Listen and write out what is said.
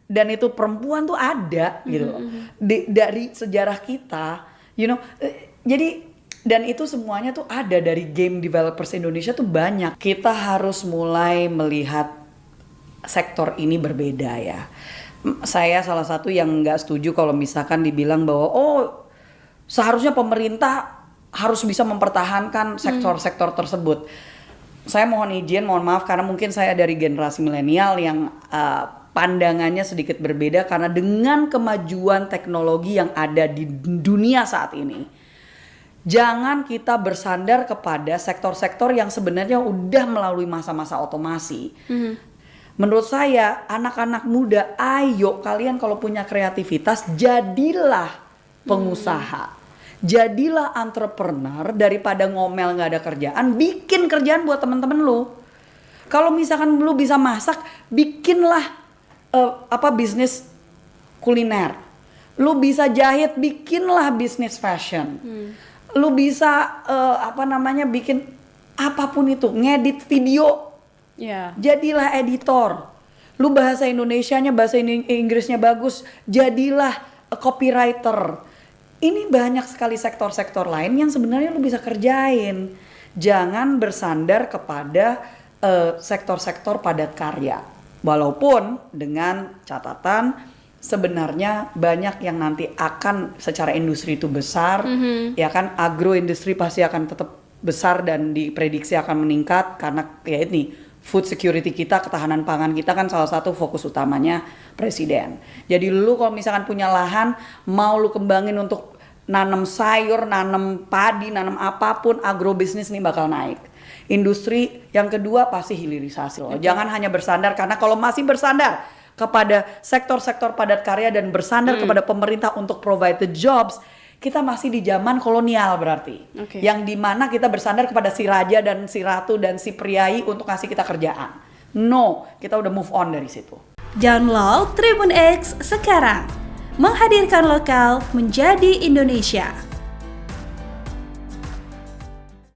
dan itu perempuan tuh ada gitu loh. Dari sejarah kita, jadi dan itu semuanya tuh ada dari game developers Indonesia tuh banyak. Kita harus mulai melihat sektor ini berbeda ya. Saya salah satu yang nggak setuju kalau misalkan dibilang bahwa seharusnya pemerintah harus bisa mempertahankan sektor-sektor tersebut. Saya mohon maaf karena mungkin saya dari generasi milenial yang pandangannya sedikit berbeda karena dengan kemajuan teknologi yang ada di dunia saat ini, jangan kita bersandar kepada sektor-sektor yang sebenarnya udah melalui masa-masa otomasi. Menurut saya, anak-anak muda, ayo kalian kalau punya kreativitas, jadilah pengusaha. Jadilah entrepreneur, daripada ngomel gak ada kerjaan, bikin kerjaan buat temen-temen lu. Kalau misalkan lu bisa masak, bikinlah bisnis kuliner. Lu bisa jahit, bikinlah bisnis fashion. Lu bisa bikin apapun itu, ngedit video. Jadilah editor. Lu bahasa Indonesianya, bahasa Inggrisnya bagus, jadilah copywriter. Ini banyak sekali sektor-sektor lain yang sebenarnya lu bisa kerjain. Jangan bersandar kepada sektor-sektor padat karya. Walaupun dengan catatan sebenarnya banyak yang nanti akan secara industri itu besar, ya kan, agroindustri pasti akan tetap besar dan diprediksi akan meningkat karena ya ini food security kita, ketahanan pangan kita kan salah satu fokus utamanya presiden. Jadi lu kalau misalkan punya lahan, mau lu kembangin untuk nanam sayur, nanam padi, nanam apapun, agrobisnis ini bakal naik. Industri yang kedua pasti hilirisasi loh. Jangan hanya bersandar, karena kalau masih bersandar kepada sektor-sektor padat karya dan bersandar kepada pemerintah untuk provide the jobs, kita masih di zaman kolonial berarti. Yang dimana kita bersandar kepada si raja dan si ratu dan si priai untuk ngasih kita kerjaan. No, kita udah move on dari situ. Download Tribun X sekarang. Menghadirkan lokal menjadi Indonesia.